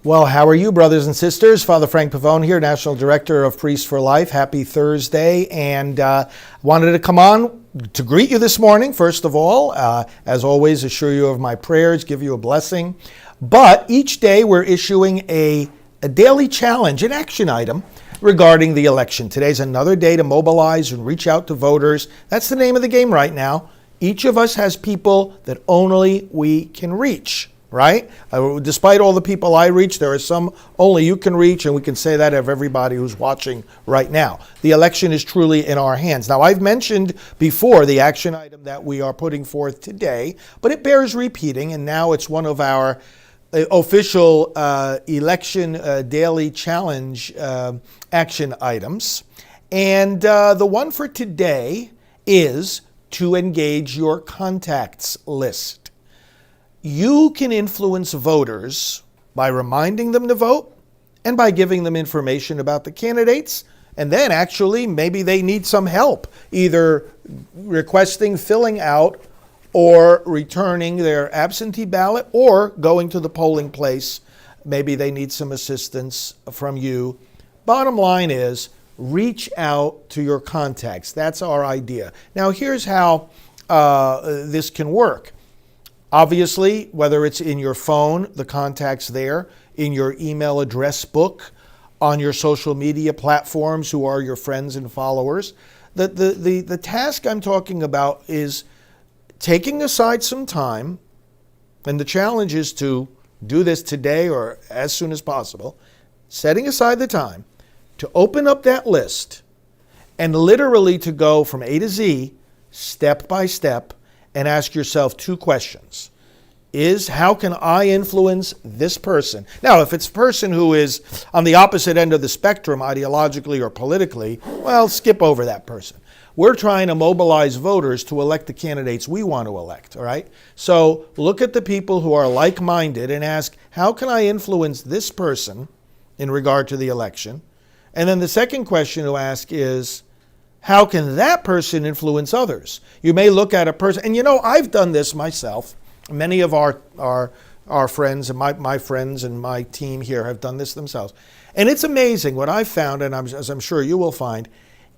Well, how are you, brothers and sisters? Father Frank Pavone here, National Director of Priests for Life. Happy Thursday, and wanted to come on to greet you this morning, first of all. As always, assure you of my prayers, give you a blessing. But each day we're issuing a daily challenge, an action item regarding the election. Today's another day to mobilize and reach out to voters. That's the name of the game right now. Each of us has people that only we can reach. Right? Despite all the people I reach, there are some only you can reach, and we can say that of everybody who's watching right now. The election is truly in our hands. Now, I've mentioned before the action item that we are putting forth today, but it bears repeating, and now it's one of our official election daily challenge action items. And the one for today is to engage your contacts list. You can influence voters by reminding them to vote and by giving them information about the candidates. And then actually, maybe they need some help, either requesting filling out or returning their absentee ballot or going to the polling place. Maybe they need some assistance from you. Bottom line is, reach out to your contacts. That's our idea. Now, here's how this can work. Obviously, whether it's in your phone, the contacts there, in your email address book, on your social media platforms who are your friends and followers, the task I'm talking about is taking aside some time, and the challenge is to do this today or as soon as possible, setting aside the time to open up that list and literally to go from A to Z, step by step, and ask yourself two questions. How can I influence this person? Now, if it's a person who is on the opposite end of the spectrum, ideologically or politically, well, skip over that person. We're trying to mobilize voters to elect the candidates we want to elect, all right? So look at the people who are like-minded and ask, how can I influence this person in regard to the election? And then the second question to ask is, how can that person influence others? You may look at a person, and I've done this myself. Many of our friends and my friends and my team here have done this themselves. And it's amazing what I've found, and as I'm sure you will find,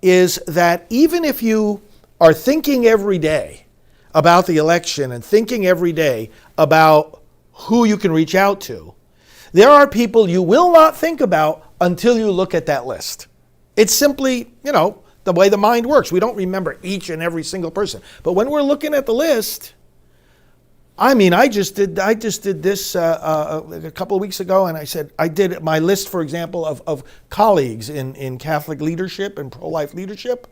is that even if you are thinking every day about the election and thinking every day about who you can reach out to, there are people you will not think about until you look at that list. It's simply, the way the mind works. We don't remember each and every single person. But when we're looking at the list, I just did this a couple of weeks ago, and I did my list, for example, of colleagues in Catholic leadership and pro-life leadership.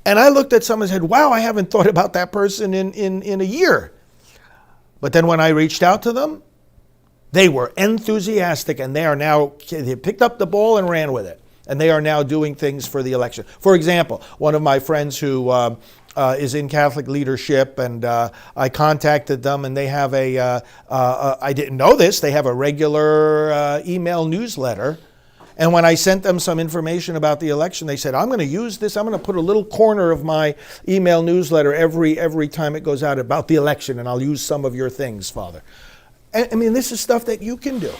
And I looked at some and said, wow, I haven't thought about that person in a year. But then when I reached out to them, they were enthusiastic, and they picked up the ball and ran with it. And they are now doing things for the election. For example, one of my friends who is in Catholic leadership, and I contacted them, and they have I didn't know this, they have a regular email newsletter. And when I sent them some information about the election, they said, I'm going to use this, I'm going to put a little corner of my email newsletter every time it goes out about the election, and I'll use some of your things, Father. This is stuff that you can do.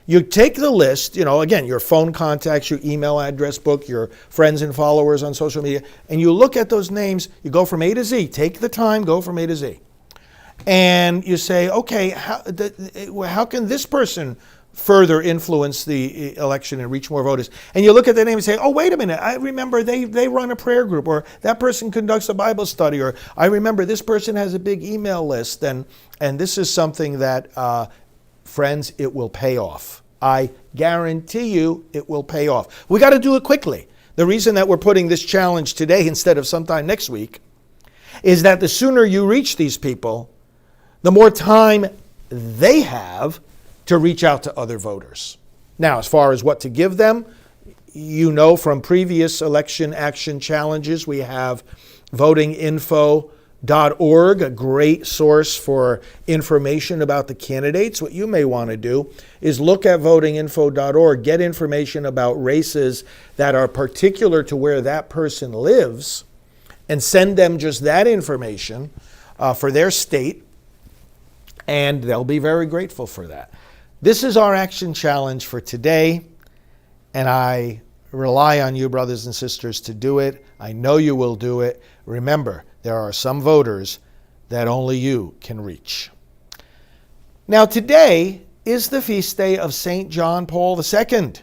You take the list, again, your phone contacts, your email address book, your friends and followers on social media, and you look at those names, you go from A to Z. Take the time, go from A to Z. And you say, okay, how can this person further influence the election and reach more voters? And you look at the name and say, oh, wait a minute, I remember they run a prayer group, or that person conducts a Bible study, or I remember this person has a big email list, and this is something that friends, it will pay off. I guarantee you it will pay off. We got to do it quickly. The reason that we're putting this challenge today instead of sometime next week is that the sooner you reach these people, the more time they have to reach out to other voters. Now, as far as what to give them, from previous election action challenges, we have votinginfo.org, a great source for information about the candidates. What you may want to do is look at votinginfo.org, get information about races that are particular to where that person lives, and send them just that information for their state, and they'll be very grateful for that. This is our action challenge for today, and I rely on you, brothers and sisters, to do it. I know you will do it. Remember, there are some voters that only you can reach. Now, today is the feast day of St. John Paul II.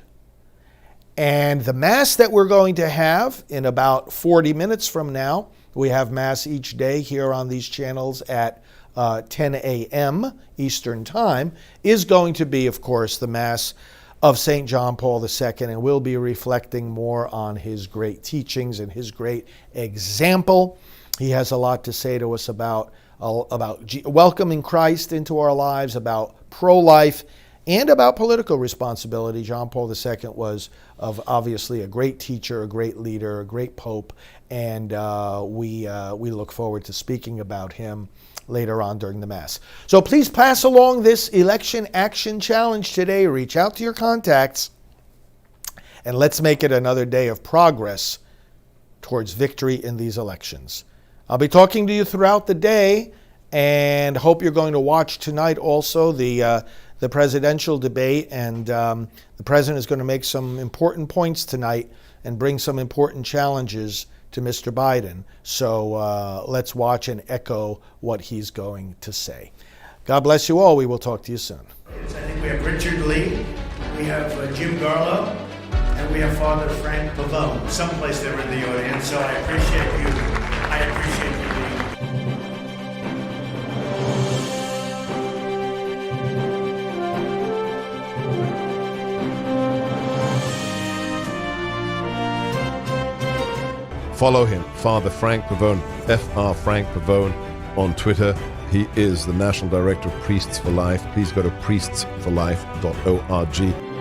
And the Mass that we're going to have in about 40 minutes from now, we have Mass each day here on these channels at 10 a.m. Eastern Time, is going to be, of course, the Mass of St. John Paul II, and we'll be reflecting more on his great teachings and his great example. He has a lot to say to us about welcoming Christ into our lives, about pro-life, and about political responsibility. John Paul II was obviously a great teacher, a great leader, a great pope, and we look forward to speaking about him later on during the Mass. So please pass along this election action challenge today. Reach out to your contacts, and let's make it another day of progress towards victory in these elections. I'll be talking to you throughout the day, and hope you're going to watch tonight also the presidential debate, and the president is going to make some important points tonight and bring some important challenges to Mr. Biden. So let's watch and echo what he's going to say. God bless you all. We will talk to you soon. I think we have Richard Lee, we have Jim Garlow, and we have Father Frank Pavone, someplace there in the audience. So I appreciate you. I appreciate you being here. Follow him, Father Frank Pavone, Fr. Frank Pavone, on Twitter. He is the National Director of Priests for Life. Please go to priestsforlife.org.